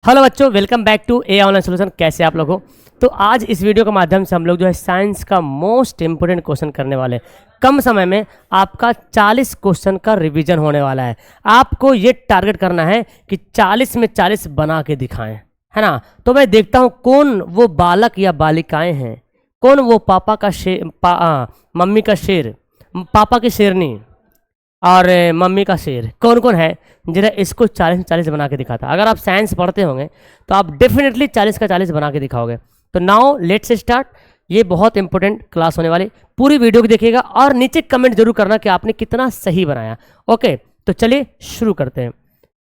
Hello बच्चों, welcome back to a online solution. कैसे आप लोग हो? तो आज इस वीडियो के माध्यम से हम लोग जो है साइंस का मोस्ट इंपोर्टेंट क्वेश्चन करने वाले हैं। कम समय में आपका 40 क्वेश्चन का रिवीजन होने वाला है। आपको ये टारगेट करना है कि 40 में 40 बना के दिखाएं, है ना। तो मैं देखता हूँ कौन वो बालक या बालिकाएं हैं, कौन वो पापा का शेर, मम्मी का शेर, पापा की शेरनी और मम्मी का शेर, कौन कौन है जरा इसको 40 में 40 बना के दिखाता। अगर आप साइंस पढ़ते होंगे तो आप डेफिनेटली 40 का 40 बना के दिखाओगे। तो नाउ लेट्स स्टार्ट। ये बहुत इंपॉर्टेंट क्लास होने वाली, पूरी वीडियो को देखिएगा और नीचे कमेंट जरूर करना कि आपने कितना सही बनाया। ओके, तो चलिए शुरू करते हैं।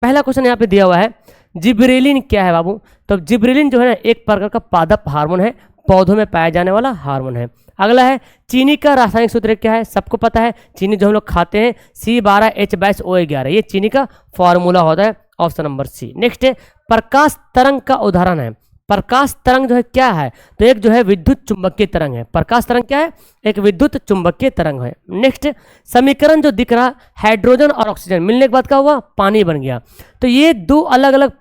पहला क्वेश्चन यहाँ पे दिया हुआ है, जिब्रेलिन क्या है बाबू? तो जिब्रेलिन जो है ना एक प्रकार का पादप हार्मोन है, पौधों में पाया जाने वाला हार्मोन है। अगला है, चीनी का रासायनिक सूत्र क्या है? सबको पता है, चीनी जो हम लोग खाते हैं C12H22O11, ये चीनी का फॉर्मूला होता है, ऑप्शन नंबर सी। नेक्स्ट है, प्रकाश तरंग का उदाहरण है। प्रकाश तरंग जो है क्या है? तो एक जो है विद्युत चुंबकीय तरंग है। प्रकाश तरंग क्या है? एक विद्युत चुंबकीय तरंग है। नेक्स्ट, समीकरण जो दिख रहा, हाइड्रोजन और ऑक्सीजन मिलने के बाद क्या हुआ? पानी बन गया। तो ये दो अलग अलग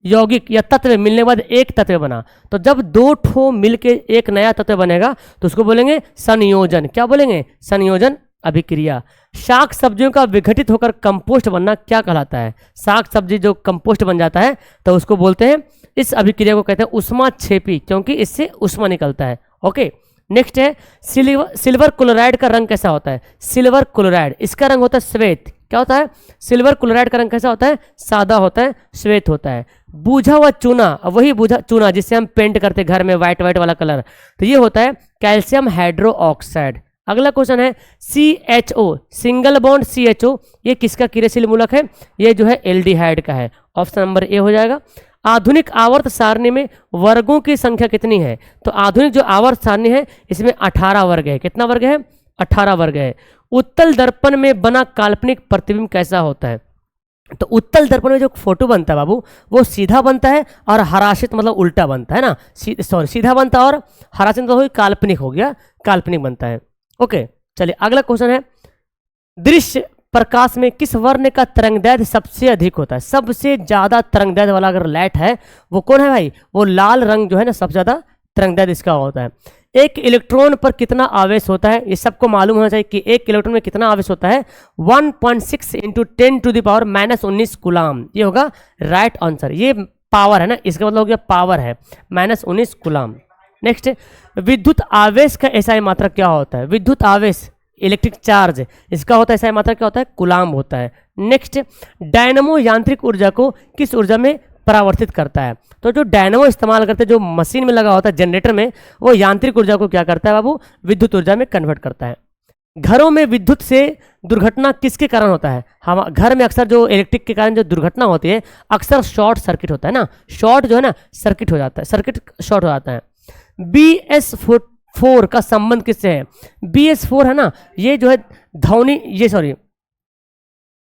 यौगिक या तत्व मिलने के बाद एक तत्व बना। तो जब दो ठो मिलके एक नया तत्व बनेगा तो उसको बोलेंगे संयोजन। क्या बोलेंगे? संयोजन अभिक्रिया। शाक सब्जियों का विघटित होकर कंपोस्ट बनना क्या कहलाता है? शाक सब्जी जो कंपोस्ट बन जाता है तो उसको बोलते हैं, इस अभिक्रिया को कहते हैं उष्माक्षेपी, क्योंकि इससे उष्मा निकलता है। ओके, नेक्स्ट है, सिल्वर क्लोराइड का रंग कैसा होता है? सिल्वर क्लोराइड, इसका रंग होता है श्वेत। क्या होता है? सिल्वर क्लोराइड का रंग कैसा होता है? सादा होता है, श्वेत होता है। बूझा हुआ चूना, वही बूझा चूना जिससे हम पेंट करते घर में, व्हाइट व्हाइट वाला कलर, तो ये होता है कैल्शियम हाइड्रो ऑक्साइड। अगला क्वेश्चन है, CHO, सिंगल बॉन्ड CHO, ये किसका क्रियाशील मूलक है? ये जो है एल्डिहाइड का है, ऑप्शन नंबर ए हो जाएगा। आधुनिक आवर्त सारणी में वर्गों की संख्या कितनी है? तो आधुनिक जो आवर्त सारणी है इसमें 18 वर्ग है। कितना वर्ग है? 18 वर्ग है। उत्तल दर्पण में बना काल्पनिक प्रतिबिंब कैसा होता है? तो उत्तल दर्पण में जो फोटो बनता है बाबू, वो सीधा बनता है और हराशित मतलब उल्टा बनता है ना। सॉरी, सीधा बनता है और हराशित मतलब काल्पनिक हो गया, काल्पनिक बनता है। ओके, चलिए अगला क्वेश्चन है, दृश्य प्रकाश में किस वर्ण का तरंगदैर्घ्य सबसे अधिक होता है? सबसे ज्यादा तरंगदैर्घ्य वाला अगर लाइट है वो कौन है भाई? वो लाल रंग जो है ना, सबसे ज्यादा तरंगदैर्घ्य इसका होता है। एक इलेक्ट्रॉन पर कितना आवेश होता है? ये सबको मालूम होना चाहिए कि एक इलेक्ट्रॉन में कितना आवेश होता है। 1.6 इंटू 10⁻⁻19 कूलाम, ये होगा राइट आंसर। ये पावर है ना, इसका मतलब हो गया पावर है, -19 कूलाम। नेक्स्ट, विद्युत आवेश का एसआई मात्रा क्या होता है? विद्युत आवेश, इलेक्ट्रिक चार्ज, इसका होता है एसआई मात्रा क्या होता है? कूलाम होता है। नेक्स्ट, डायनमो यांत्रिक ऊर्जा को किस ऊर्जा में परावर्तित करता है? तो जो डायनमो इस्तेमाल करते हैं, जो मशीन में लगा होता है जनरेटर में, वो यांत्रिक ऊर्जा को क्या करता है बाबू? विद्युत ऊर्जा में कन्वर्ट करता है। घरों में विद्युत से दुर्घटना किसके कारण होता है? हम घर में अक्सर जो इलेक्ट्रिक के कारण जो दुर्घटना होती है, अक्सर शॉर्ट सर्किट होता है ना। शॉर्ट जो है ना, सर्किट हो जाता है, सर्किट शॉर्ट हो जाता है। BS4 का संबंध किससे है? BS4 है ना, ये जो है ध्वनि, ये सॉरी,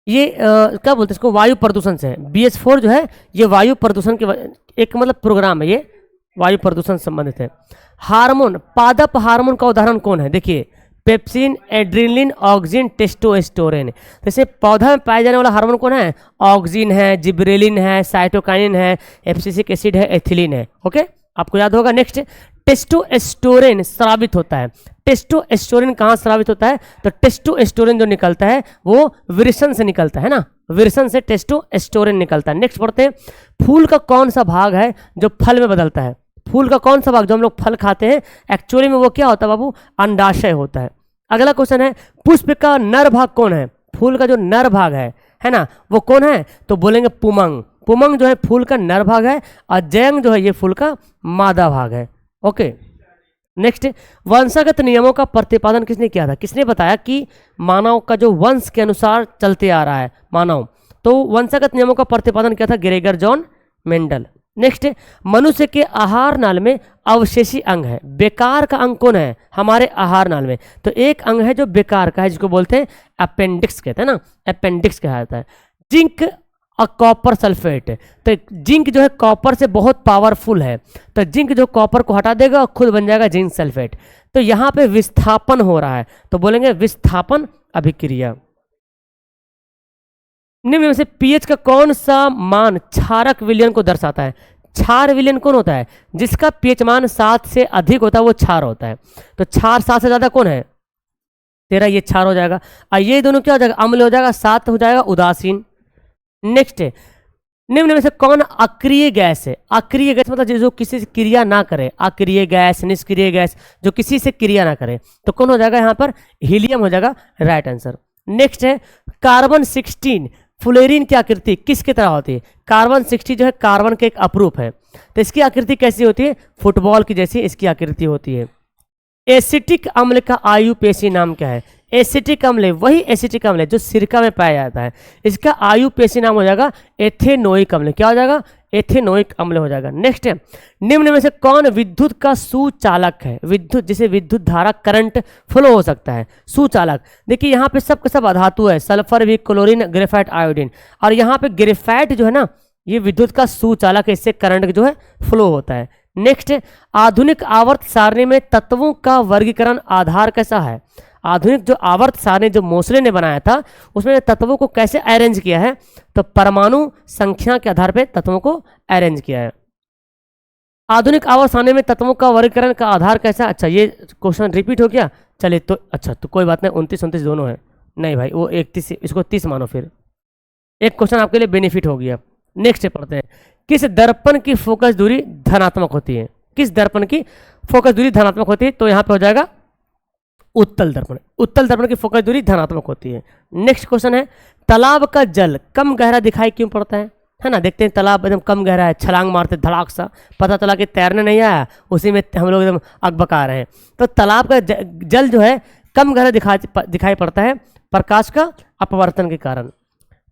ये क्या बोलते हैं इसको, वायु प्रदूषण से है। BS4 जो है ये वायु प्रदूषण के एक मतलब प्रोग्राम है, ये वायु प्रदूषण से संबंधित है। हार्मोन, पादप हार्मोन का उदाहरण कौन है? देखिए, पेप्सिन, एड्रिनलिन, ऑक्सिन, टेस्टोस्टेरोन। जैसे पौधा में पाए जाने वाला हार्मोन कौन है? ऑक्सिन है, जिब्रेलिन है, साइटोकाइनिन है, एब्सिसिक एसिड है, एथिलीन है। ओके, आपको याद होगा। नेक्स्ट, टेस्टोस्टेरोन स्रावित होता है। टेस्टोस्टेरोन कहाँ स्रावित होता है? तो टेस्टोस्टेरोन जो निकलता है वो विरसन से निकलता है ना, विरसन से टेस्टोस्टेरोन निकलता है। नेक्स्ट पढ़ते हैं, फूल का कौन सा भाग है जो फल में बदलता है? फूल का कौन सा भाग, जो हम लोग फल खाते हैं, एक्चुअली में वो क्या होता है बाबू? अंडाशय होता है। अगला क्वेश्चन है, पुष्प का नर भाग कौन है? फूल का जो नर भाग है ना, वो कौन है? तो बोलेंगे पुमंग। पुमंग जो है फूल का नर भाग है और जयंग जो है ये फूल का मादा भाग है। ओके, नेक्स्ट, वंशगत नियमों का प्रतिपादन किसने किया था? किसने बताया कि मानव का जो वंश के अनुसार चलते आ रहा है मानव, तो वंशगत नियमों का प्रतिपादन किया था ग्रेगर जॉन मेंडल। नेक्स्ट, मनुष्य के आहार नाल में अवशेषी अंग है। बेकार का अंग कौन है हमारे आहार नाल में? तो एक अंग है जो बेकार का है, जिसको बोलते हैं अपेंडिक्स, कहते हैं ना, अपेंडिक्स कहा जाता है। जिंक और कॉपर सल्फेट, तो जिंक जो है कॉपर से बहुत पावरफुल है, तो जिंक जो कॉपर को हटा देगा और खुद बन जाएगा जिंक सल्फेट। तो यहाँ पे विस्थापन हो रहा है, तो बोलेंगे विस्थापन अभिक्रिया। निम्न में से पीएच का कौन सा मान क्षारक विलयन को दर्शाता है? क्षार विलयन कौन होता है? जिसका पीएच मान 7 से अधिक होता है वो क्षार होता है। तो क्षार 7 से ज्यादा कौन है? तेरा ये क्षार हो जाएगा। और ये दोनों क्या हो जाएगा? अम्ल हो जाएगा। 7 हो जाएगा उदासीन। नेक्स्ट है, निम्न में से कौन अक्रिय गैस है? अक्रिय गैस मतलब जो किसी से क्रिया ना करे, अक्रिय गैस, निष्क्रिय गैस, जो किसी से क्रिया ना करे, तो कौन हो जाएगा यहाँ पर? हीलियम हो जाएगा राइट आंसर। नेक्स्ट है, कार्बन 16 फ्लोरीन की आकृति किसकी तरह होती है? कार्बन 60 जो है कार्बन के एक अपरूप है, तो इसकी आकृति कैसी होती है? फुटबॉल की जैसी इसकी आकृति होती है। एसिटिक अम्ल का आयुपेशी नाम क्या है? एसिटिक अम्ल वही एसिटिक अम्ल है जो सिरका में पाया जाता है, इसका आयुपेशी नाम हो जाएगा एथेनोइक अम्ल। क्या हो जाएगा? एथेनोइक अम्ल हो जाएगा। नेक्स्ट है, निम्न में से कौन विद्युत का सुचालक है? विद्युत, जिसे विद्युत धारा करंट फ्लो हो सकता है, सुचालक। देखिए यहाँ पे सब का सब अधातु है, सल्फर भी, क्लोरीन, ग्रेफाइट, आयोडीन, और यहाँ पे ग्रेफाइट जो है ना ये विद्युत का सुचालक है, इससे करंट जो है फ्लो होता है। नेक्स्ट, आधुनिक आवर्त सारणी में तत्वों का वर्गीकरण आधार कैसा है? आधुनिक जो आवर्त सारणी जो मोसले ने बनाया था उसमें तत्वों को कैसे अरेंज किया है? तो परमाणु संख्या के आधार पर तत्वों को अरेंज किया है। आधुनिक आवर्त सारणी में तत्वों का वर्गीकरण का आधार कैसा? अच्छा ये क्वेश्चन रिपीट हो गया, चलिए तो अच्छा तो कोई बात नहीं, 29 29 दोनों है। नहीं भाई वो 31, इसको 30 मानो, फिर एक क्वेश्चन आपके लिए बेनिफिट हो गया। नेक्स्ट पढ़ते हैं, किस दर्पण की फोकस दूरी धनात्मक होती है? किस दर्पण की फोकस दूरी धनात्मक होती है? तो यहाँ पे हो जाएगा उत्तल दर्पण। उत्तल दर्पण की फोकस दूरी धनात्मक होती है। नेक्स्ट क्वेश्चन है, तालाब का जल कम गहरा दिखाई क्यों पड़ता है ना? देखते हैं तालाब एकदम कम गहरा है, छलांग मारते धड़ाक सा, पता चला कि तैरने नहीं आया, उसी में हम लोग एकदम अकबका रहे हैं। तो तालाब का जल जो है कम गहरा दिखाई पड़ता है प्रकाश का अपवर्तन के कारण।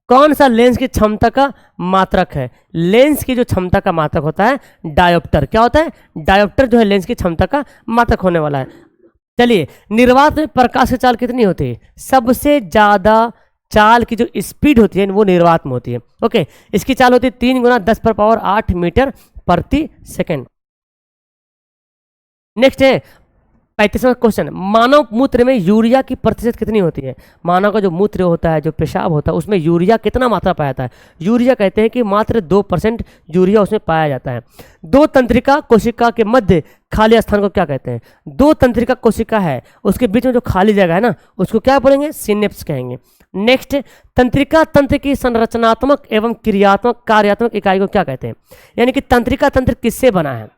कौन सा लेंस की क्षमता का मात्रक है? लेंस की जो क्षमता का मात्रक होता है डायोप्टर। क्या होता है? डायोप्टर जो है लेंस की क्षमता का मात्रक होने वाला है। चलिए, निर्वात में प्रकाश की चाल कितनी होती है? सबसे ज्यादा चाल की जो स्पीड होती है वो निर्वात में होती है। ओके, इसकी चाल होती है 3 × 10⁸ मीटर प्रति सेकेंड। नेक्स्ट है 35वां क्वेश्चन, मानव मूत्र में यूरिया की प्रतिशत कितनी होती है? मानव का जो मूत्र होता है, जो पेशाब होता है, उसमें यूरिया कितना मात्रा पाया जाता है? यूरिया कहते हैं कि मात्र 2% यूरिया उसमें पाया जाता है। दो तंत्रिका कोशिका के मध्य खाली स्थान को क्या कहते हैं? दो तंत्रिका कोशिका है उसके बीच में जो खाली जगह है ना उसको क्या बोलेंगे? सिनेप्स कहेंगे। नेक्स्ट, तंत्रिका तंत्र की संरचनात्मक एवं क्रियात्मक कार्यात्मक इकाई को क्या कहते हैं? यानी कि तंत्रिका तंत्र किससे बना है,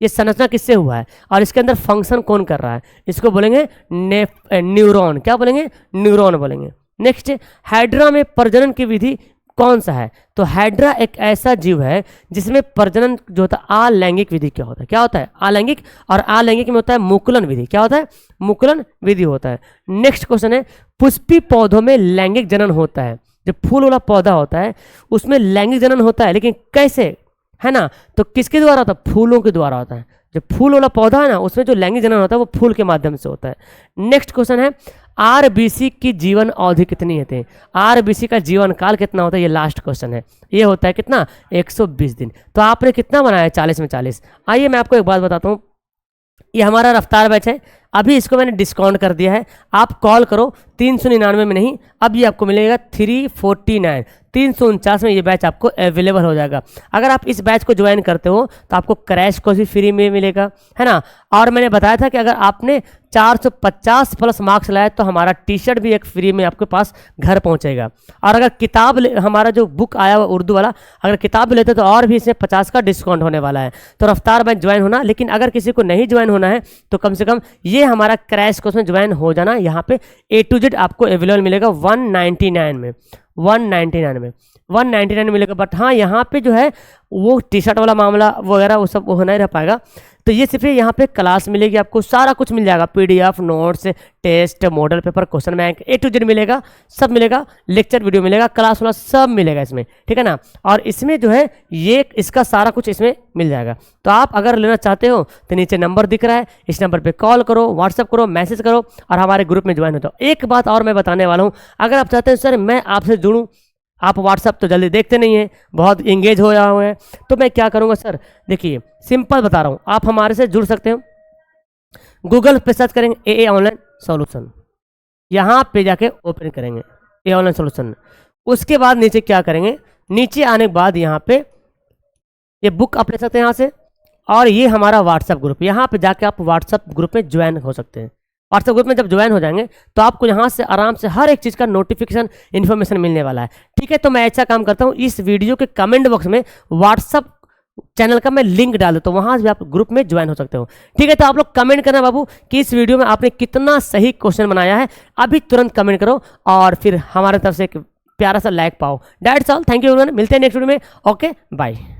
ये संरचना किससे हुआ है और इसके अंदर फंक्शन कौन कर रहा है? इसको बोलेंगे न्यूरॉन। क्या बोलेंगे? न्यूरॉन बोलेंगे। नेक्स्ट, हाइड्रा में प्रजनन की विधि कौन सा है? तो हाइड्रा एक ऐसा जीव है जिसमें प्रजनन जो होता है अलैंगिक विधि क्या होता है? क्या होता है? अलैंगिक, और अलैंगिक में होता है मुकुलन विधि। क्या होता है? मुकुलन विधि होता है। नेक्स्ट क्वेश्चन है, पुष्पी पौधों में लैंगिक जनन होता है। जो फूल वाला पौधा होता है उसमें लैंगिक जनन होता है, लेकिन कैसे है ना? तो किसके द्वारा होता है? फूलों के द्वारा होता है। जो फूल वाला पौधा है ना उसमें जो लैंगिक जनन होता है वो फूल के माध्यम से होता है। नेक्स्ट क्वेश्चन है, आरबीसी की जीवन अवधि कितनी होती है? आरबीसी का जीवन काल कितना होता है? ये लास्ट क्वेश्चन है। ये होता है कितना? 120 दिन। तो आपने कितना बनाया? 40 में 40। आइए मैं आपको एक बात बताता हूँ, ये हमारा रफ्तार बैच है, अभी इसको मैंने डिस्काउंट कर दिया है। आप कॉल करो 399 में नहीं, अब ये आपको मिलेगा 349, 349 में ये बैच आपको अवेलेबल हो जाएगा। अगर आप इस बैच को ज्वाइन करते हो तो आपको क्रैश कोर्स भी फ्री में मिलेगा, है ना? और मैंने बताया था कि अगर आपने 450 प्लस मार्क्स लाए तो हमारा टी शर्ट भी एक फ्री में आपके पास घर पहुंचेगा। और अगर किताब हमारा जो बुक आया हुआ उर्दू वाला, अगर किताब भी लेते तो और भी इसमें 50 का डिस्काउंट होने वाला है। तो रफ्तार बैच ज्वाइन होना, लेकिन अगर किसी को नहीं ज्वाइन होना है तो कम से कम ये हमारा क्रैश कोर्स में ज्वाइन हो जाना। यहाँ पे A to Z आपको अवेलेबल मिलेगा 199 में, 199 में 199 मिलेगा। बट हाँ यहाँ पे जो है वो टी शर्ट वाला मामला वगैरह वो सब वो नहीं रह पाएगा। तो ये सिर्फ यहाँ पे क्लास मिलेगी, आपको सारा कुछ मिल जाएगा, PDF, notes, test, model paper, question bank, A to Z मिलेगा, सब मिलेगा, लेक्चर वीडियो मिलेगा, क्लास वाला सब मिलेगा इसमें, ठीक है ना? और इसमें जो है ये इसका सारा कुछ इसमें मिल जाएगा। तो आप अगर लेना चाहते हो तो नीचे नंबर दिख रहा है, इस नंबर पर कॉल करो, व्हाट्सअप करो, मैसेज करो और हमारे ग्रुप में ज्वाइन हो जाओ। एक बात और मैं बताने वाला हूँ, अगर आप चाहते हैं सर मैं आपसे जुड़ूँ, आप व्हाट्सअप तो जल्दी देखते नहीं हैं, बहुत इंगेज हो रहा हुए हैं, तो मैं क्या करूंगा सर? देखिए सिंपल बता रहा हूं, आप हमारे से जुड़ सकते हो। गूगल पे सर्च करेंगे AA ऑनलाइन सॉल्यूशन, यहां पे जाके ओपन करेंगे AA ऑनलाइन सॉल्यूशन। उसके बाद नीचे क्या करेंगे, नीचे आने के बाद यहाँ पे ये बुक आप ले सकते हैं यहाँ से, और ये हमारा व्हाट्सएप ग्रुप, यहाँ पे जाके आप व्हाट्सएप ग्रुप में ज्वाइन हो सकते हैं। व्हाट्सएप ग्रुप में जब ज्वाइन हो जाएंगे तो आपको यहाँ से आराम से हर एक चीज़ का नोटिफिकेशन इन्फॉर्मेशन मिलने वाला है। ठीक है, तो मैं ऐसा काम करता हूँ, इस वीडियो के कमेंट बॉक्स में व्हाट्सएप चैनल का मैं लिंक डाल देता हूँ, वहाँ से आप ग्रुप में ज्वाइन हो सकते हो। ठीक है, तो आप लोग कमेंट करना बाबू कि इस वीडियो में आपने कितना सही क्वेश्चन बनाया है, अभी तुरंत कमेंट करो और फिर हमारे तरफ से एक प्यारा सा लाइक पाओ। That's all, thank you everyone, मिलते हैं नेक्स्ट वीडियो में। Okay bye.